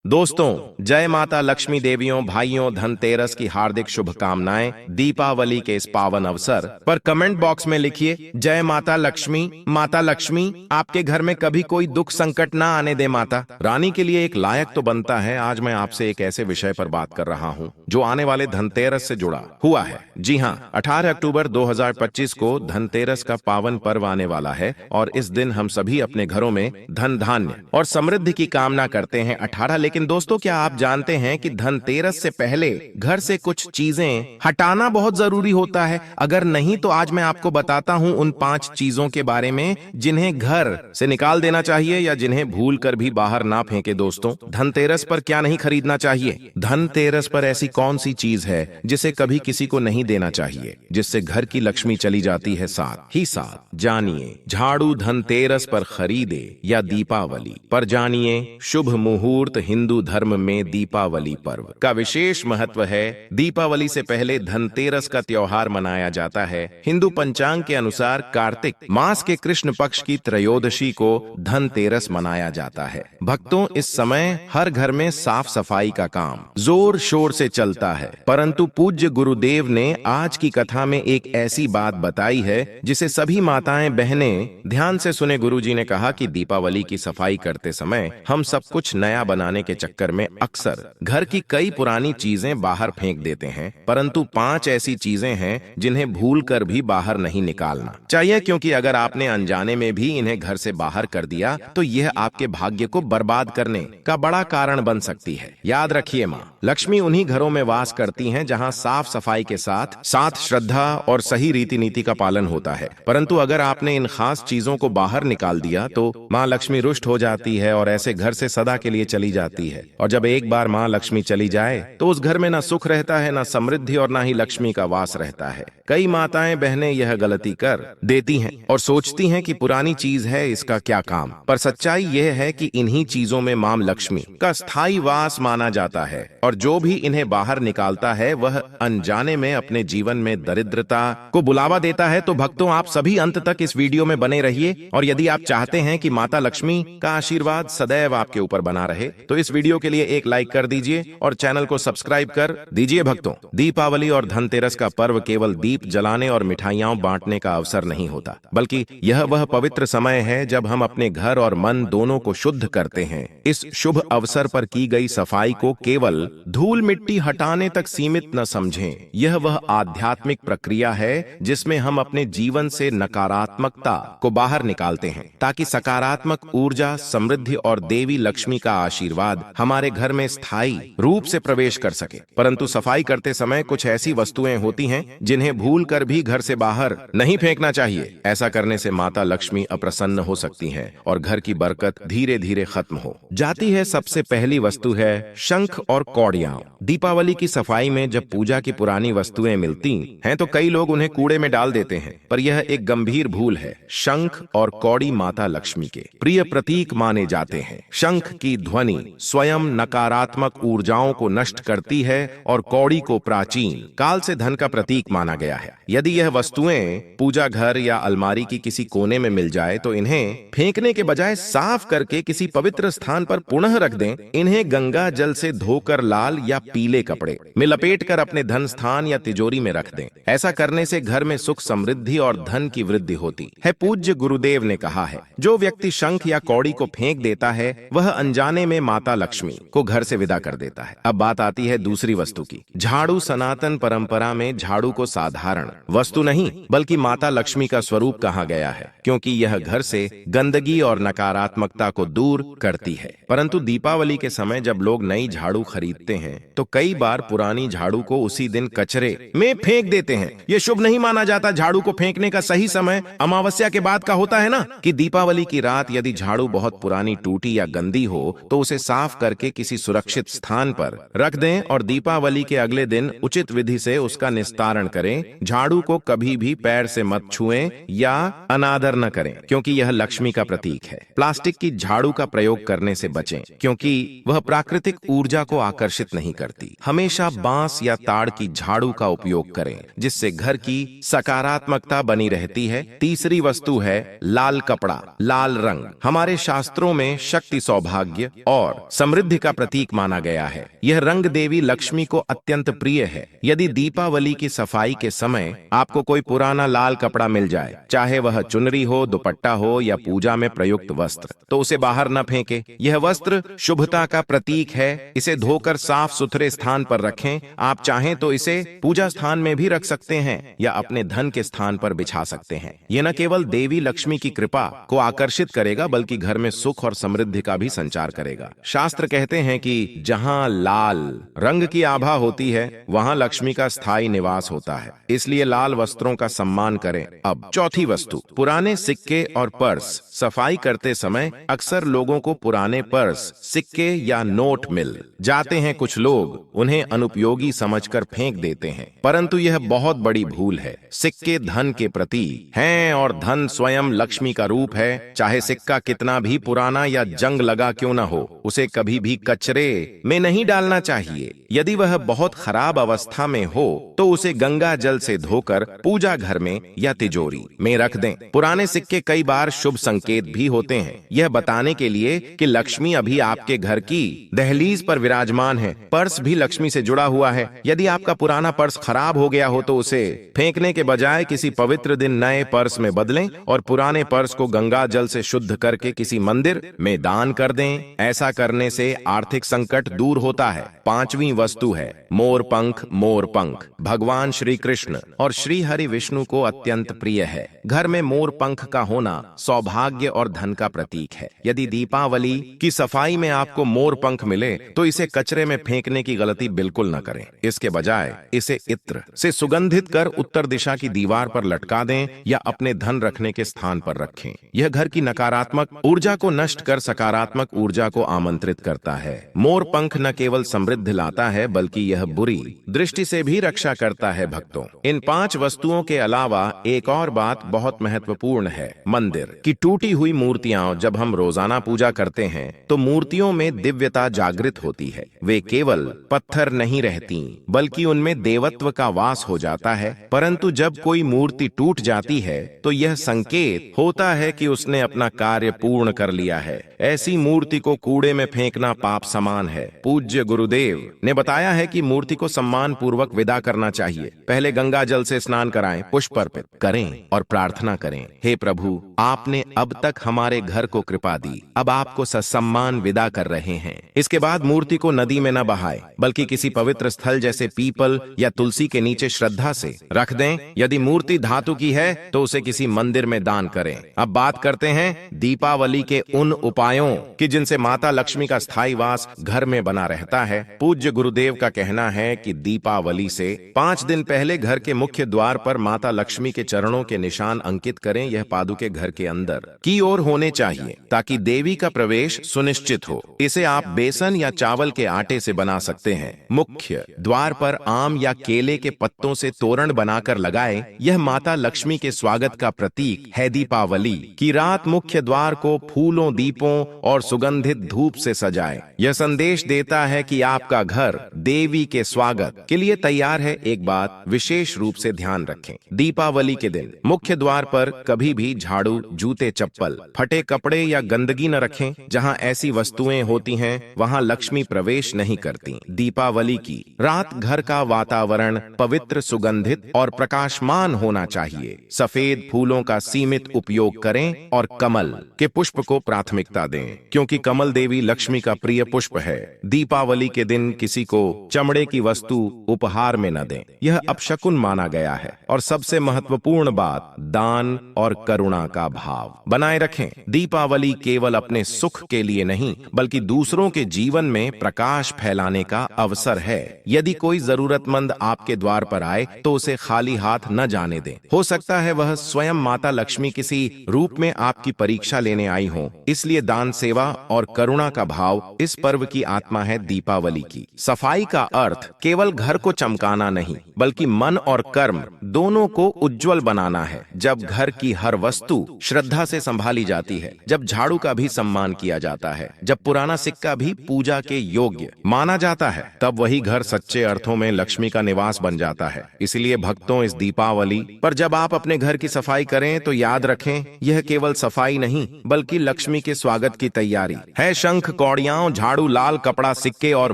दोस्तों, जय माता लक्ष्मी देवियों, भाइयों, धनतेरस की हार्दिक शुभकामनाएं। दीपावली के इस पावन अवसर पर कमेंट बॉक्स में लिखिए जय माता लक्ष्मी। माता लक्ष्मी आपके घर में कभी कोई दुख संकट ना आने दे। माता रानी के लिए एक लायक तो बनता है। आज मैं आपसे एक ऐसे विषय पर बात कर रहा हूँ जो आने वाले धनतेरस से जुड़ा हुआ है। जी हाँ, 18 अक्टूबर 2025 को धनतेरस का पावन पर्व आने वाला है और इस दिन हम सभी अपने घरों में धन धान्य और समृद्धि की कामना करते हैं। 18 लेकिन दोस्तों, क्या आप जानते हैं कि धनतेरस से पहले घर से कुछ चीजें हटाना बहुत जरूरी होता है? अगर नहीं तो आज मैं आपको बताता हूं उन 5 चीजों के बारे में जिन्हें घर से निकाल देना चाहिए या जिन्हें भूल कर भी बाहर ना फेंके। दोस्तों, धनतेरस पर क्या नहीं खरीदना चाहिए? धनतेरस पर ऐसी कौन सी चीज है जिसे कभी किसी को नहीं देना चाहिए, जिससे घर की लक्ष्मी चली जाती है साथ ही साथ? जानिए, झाड़ू धनतेरस पर खरीदे या दीपावली पर जानिए। शुभ मुहूर्त। हिंदू धर्म में दीपावली पर्व का विशेष महत्व है। दीपावली से पहले धनतेरस का त्योहार मनाया जाता है। हिंदू पंचांग के अनुसार कार्तिक मास के कृष्ण पक्ष की त्रयोदशी को धनतेरस मनाया जाता है। भक्तों, इस समय हर घर में साफ सफाई का काम जोर शोर से चलता है, परंतु पूज्य गुरुदेव ने आज की कथा में एक ऐसी बात बताई है जिसे सभी माताएं बहनें ध्यान से सुने। गुरुजी ने कहा कि दीपावली की सफाई करते समय हम सब कुछ नया बनाने के चक्कर में अक्सर घर की कई पुरानी चीजें बाहर फेंक देते हैं, परंतु 5 ऐसी चीजें हैं जिन्हें भूल कर भी बाहर नहीं निकालना चाहिए, क्योंकि अगर आपने अनजाने में भी इन्हें घर से बाहर कर दिया तो यह आपके भाग्य को बर्बाद करने का बड़ा कारण बन सकती है। याद रखिए, माँ लक्ष्मी उन्हीं घरों में वास करती हैं जहां साफ सफाई के साथ साथ श्रद्धा और सही रीति नीति का पालन होता है। परंतु अगर आपने इन खास चीजों को बाहर निकाल दिया तो माँ लक्ष्मी रुष्ट हो जाती है और ऐसे घर से सदा के लिए चली जाती है। और जब एक बार माँ लक्ष्मी चली जाए तो उस घर में ना सुख रहता है, ना समृद्धि और ना ही लक्ष्मी का वास रहता है। कई माताएं बहनें यह गलती कर देती हैं और सोचती हैं कि पुरानी चीज है, इसका क्या काम। पर सच्चाई यह है कि इन्हीं चीजों में मां लक्ष्मी का स्थायी वास माना जाता है और जो भी इन्हें बाहर निकालता है वह अनजाने में अपने जीवन में दरिद्रता को बुलावा देता है। तो भक्तों, आप सभी अंत तक इस वीडियो में बने रहिए और यदि आप चाहते हैं कि माता लक्ष्मी का आशीर्वाद सदैव आपके ऊपर बना रहे तो इस वीडियो के लिए एक लाइक कर दीजिए और चैनल को सब्सक्राइब कर दीजिए। भक्तों, दीपावली और धनतेरस का पर्व केवल दीप जलाने और मिठाइयां बांटने का अवसर नहीं होता, बल्कि यह वह पवित्र समय है जब हम अपने घर और मन दोनों को शुद्ध करते हैं। इस शुभ अवसर पर की गई सफाई को केवल धूल मिट्टी हटाने तक सीमित न समझें। यह वह आध्यात्मिक प्रक्रिया है जिसमें हम अपने जीवन से नकारात्मकता को बाहर निकालते हैं ताकि सकारात्मक ऊर्जा, समृद्धि और देवी लक्ष्मी का आशीर्वाद हमारे घर में स्थायी रूप से प्रवेश कर सके। परंतु सफाई करते समय कुछ ऐसी वस्तुएं होती हैं जिन्हें भूल कर भी घर से बाहर नहीं फेंकना चाहिए। ऐसा करने से माता लक्ष्मी अप्रसन्न हो सकती हैं और घर की बरकत धीरे धीरे खत्म हो जाती है। सबसे पहली वस्तु है शंख और कौड़ियां। दीपावली की सफाई में जब पूजा की पुरानी वस्तुएं मिलती हैं तो कई लोग उन्हें कूड़े में डाल देते हैं, पर यह एक गंभीर भूल है। शंख और कौड़ी माता लक्ष्मी के प्रिय प्रतीक माने जाते हैं। शंख की ध्वनि स्वयं नकारात्मक ऊर्जाओं को नष्ट करती है और कौड़ी को प्राचीन काल से धन का प्रतीक माना गया है। यदि यह वस्तुएं पूजा घर या अलमारी की किसी कोने में मिल जाए तो इन्हें फेंकने के बजाय साफ करके किसी पवित्र स्थान पर पुनः रख दें। इन्हें गंगा जल से धोकर लाल या पीले कपड़े में लपेटकर अपने धन स्थान या तिजोरी में रख दें। ऐसा करने से घर में सुख, समृद्धि और धन की वृद्धि होती है। पूज्य गुरुदेव ने कहा है, जो व्यक्ति शंख या कौड़ी को फेंक देता है वह अनजाने में माता लक्ष्मी को घर से विदा कर देता है। अब बात आती है दूसरी वस्तु की। झाड़ू। सनातन परंपरा में झाड़ू को साधारण वस्तु नहीं बल्कि माता लक्ष्मी का स्वरूप कहा गया है, क्योंकि यह घर से गंदगी और नकारात्मकता को दूर करती है। परंतु दीपावली के समय जब लोग नई झाड़ू खरीदते हैं तो कई बार पुरानी झाड़ू को उसी दिन कचरे में फेंक देते हैं। यह शुभ नहीं माना जाता। झाड़ू को फेंकने का सही समय अमावस्या के बाद का होता है ना, कि दीपावली की रात यदि झाड़ू बहुत पुरानी, टूटी या गंदी हो तो उसे साफ करके किसी सुरक्षित स्थान पर रख दें और दीपावली के अगले दिन उचित विधि से उसका निस्तारण करें। झाड़ू को कभी भी पैर से मत छुएं या अनादर न करें, क्योंकि यह लक्ष्मी का प्रतीक है। प्लास्टिक की झाड़ू का प्रयोग करने से बचें, क्योंकि वह प्राकृतिक ऊर्जा को आकर्षित नहीं करती। हमेशा बांस या ताड़ की झाड़ू का उपयोग करें, जिससे घर की सकारात्मकता बनी रहती है। तीसरी वस्तु है लाल कपड़ा, लाल रंग। हमारे शास्त्रों में शक्ति, सौभाग्य और समृद्धि का प्रतीक माना गया है। यह रंग देवी लक्ष्मी को अत्यंत प्रिय है। यदि दीपावली की सफाई के समय आपको कोई पुराना लाल कपड़ा मिल जाए, चाहे वह चुनरी हो, दुपट्टा हो या पूजा में प्रयुक्त वस्त्र, तो उसे बाहर न फेंके। यह वस्त्र शुभता का प्रतीक है। इसे धोकर साफ सुथरे स्थान पर रखें। आप चाहें तो इसे पूजा स्थान में भी रख सकते हैं या अपने धन के स्थान पर बिछा सकते हैं। यह न केवल देवी लक्ष्मी की कृपा को आकर्षित करेगा, बल्कि घर में सुख और समृद्धि का भी संचार करेगा। शास्त्र कहते हैं कि जहां लाल रंग की आभा होती है, वहां लक्ष्मी का स्थायी निवास होता है। इसलिए लाल वस्त्रों का सम्मान करें। अब चौथी वस्तु, पुराने सिक्के और पर्स। सफाई करते समय अक्सर लोगों को पुराने पर्स, सिक्के या नोट मिल जाते हैं। कुछ लोग उन्हें अनुपयोगी समझकर फेंक देते हैं, परंतु यह बहुत बड़ी भूल है। सिक्के धन के प्रतीक हैं और धन स्वयं लक्ष्मी का रूप है। चाहे सिक्का कितना भी पुराना या जंग लगा क्यों न हो, उसे कभी भी कचरे में नहीं डालना चाहिए। यदि वह बहुत खराब अवस्था में हो तो उसे गंगा जल से धोकर पूजा घर में या तिजोरी में रख दें। पुराने सिक्के कई बार शुभ संकेत भी होते हैं, यह बताने के लिए कि लक्ष्मी अभी आपके घर की दहलीज पर विराजमान है। पर्स भी लक्ष्मी से जुड़ा हुआ है। यदि आपका पुराना पर्स खराब हो गया हो तो उसे फेंकने के बजाय किसी पवित्र दिन नए पर्स में बदलें और पुराने पर्स को गंगा जल से शुद्ध करके किसी मंदिर में दान कर दें। ऐसा करने से आर्थिक संकट दूर होता है। पांचवी वस्तु है मोर पंख। मोर पंख भगवान श्री कृष्ण और श्री हरि विष्णु को अत्यंत प्रिय है। घर में मोर पंख का होना सौभाग्य और धन का प्रतीक है। यदि दीपावली की सफाई में आपको मोर पंख मिले तो इसे कचरे में फेंकने की गलती बिल्कुल न करें। इसके बजाय इसे इत्र से सुगंधित कर उत्तर दिशा की दीवार पर लटका दें या अपने धन रखने के स्थान पर रखें। यह घर की नकारात्मक ऊर्जा को नष्ट कर सकारात्मक ऊर्जा को आमंत्रित करता है। मोर पंख न केवल समृद्धि लाता है, बल्कि यह बुरी दृष्टि से भी रक्षा करता है। भक्तों, इन 5 वस्तुओं के अलावा एक और बात बहुत महत्वपूर्ण है। मंदिर की टूटी हुई मूर्तियां जब हम रोजाना पूजा करते हैं तो मूर्तियों में दिव्यता जागृत होती है। वे केवल पत्थर नहीं रहती, बल्कि उनमें देवत्व का वास हो जाता है। परंतु जब कोई मूर्ति टूट जाती है तो यह संकेत होता है कि उसने अपना कार्य पूर्ण कर लिया है। ऐसी मूर्ति को कूड़े में फेंकना पाप समान है। पूज्य गुरुदेव ने बताया है कि मूर्ति को सम्मान पूर्वक विदा करना चाहिए। पहले गंगा जल से स्नान कराएं, पुष्प अर्पित करें और प्रार्थना करें, हे प्रभु, आपने अब तक हमारे घर को कृपा दी, अब आपको ससम्मान विदा कर रहे हैं। इसके बाद मूर्ति को नदी में न बहाएं, बल्कि किसी पवित्र स्थल जैसे पीपल या तुलसी के नीचे श्रद्धा से रख दें। यदि मूर्ति धातु की है तो उसे किसी मंदिर में दान करें। अब बात करते हैं दीपावली के उन उपायों की जिनसे माता लक्ष्मी का स्थायी वास घर में बना रहता है। पूज्य गुरुदेव का कहना है कि दीपावली से 5 दिन पहले घर के मुख्य द्वार पर माता लक्ष्मी के चरणों के निशान अंकित करें। यह पादुके घर के अंदर की ओर होने चाहिए ताकि देवी का प्रवेश सुनिश्चित हो। इसे आप बेसन या चावल के आटे से बना सकते हैं। मुख्य द्वार पर आम या केले के पत्तों से तोरण बनाकर लगाएं। यह माता लक्ष्मी के स्वागत का प्रतीक है। दीपावली की रात मुख्य द्वार को फूलों, दीपों और सुगंधित धूप से सजाएं। यह संदेश देता है कि आपका घर देवी के स्वागत के लिए तैयार है। एक बात विशेष रूप से ध्यान रखें, दीपावली के दिन मुख्य द्वार पर कभी भी झाड़ू, जूते, चप्पल, फटे कपड़े या गंदगी न रखें। जहां ऐसी वस्तुएं होती हैं वहां लक्ष्मी प्रवेश नहीं करती। दीपावली की रात घर का वातावरण पवित्र, सुगंधित और प्रकाशमान होना चाहिए। सफेद फूलों का सीमित उपयोग करें और कमल के पुष्प को प्राथमिकता दें, क्योंकि कमल देवी लक्ष्मी का प्रिय पुष्प है। दीपावली के दिन किसी को चमड़े की वस्तु उपहार में न दें, यह अपशकुन माना गया है। और सबसे महत्वपूर्ण बात, दान और करुणा का भाव बनाए रखें। दीपावली केवल अपने सुख के लिए नहीं, बल्कि दूसरों के जीवन में प्रकाश फैलाने का अवसर है। यदि कोई जरूरतमंद आपके द्वार पर आए तो उसे खाली हाथ न जाने दें। हो सकता है वह स्वयं माता लक्ष्मी किसी रूप में आपकी परीक्षा लेने आई हो। इसलिए दान, सेवा और करुणा का भाव इस पर्व की आत्मा है। दीपावली की सफाई का अर्थ केवल घर को चमकाना नहीं, बल्कि मन और कर्म दोनों को उज्जवल बनाना है। जब घर की हर वस्तु श्रद्धा से संभाली जाती है, जब झाड़ू का भी सम्मान किया जाता है, जब पुराना सिक्का भी पूजा के योग्य माना जाता है, तब वही घर सच्चे अर्थों में लक्ष्मी का निवास बन जाता है। इसलिए भक्तों, इस दीपावली पर जब आप अपने घर की सफाई करें तो याद रखें, यह केवल सफाई नहीं बल्कि लक्ष्मी के स्वागत की तैयारी है। शंख, कौड़ियां, झाड़ू, लाल कपड़ा, सिक्के और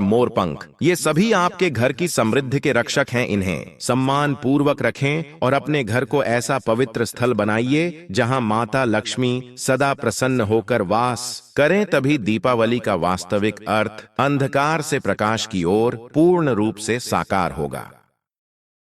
मोर पंख, ये सभी आपके घर की समृद्धि के रक्षक हैं। इन्हें सम्मान पूर्वक रखें और अपने घर को ऐसा पवित्र स्थल बनाइए जहां माता लक्ष्मी सदा प्रसन्न होकर वास करें। तभी दीपावली का वास्तविक अर्थ अंधकार से प्रकाश की ओर पूर्ण रूप से साकार होगा।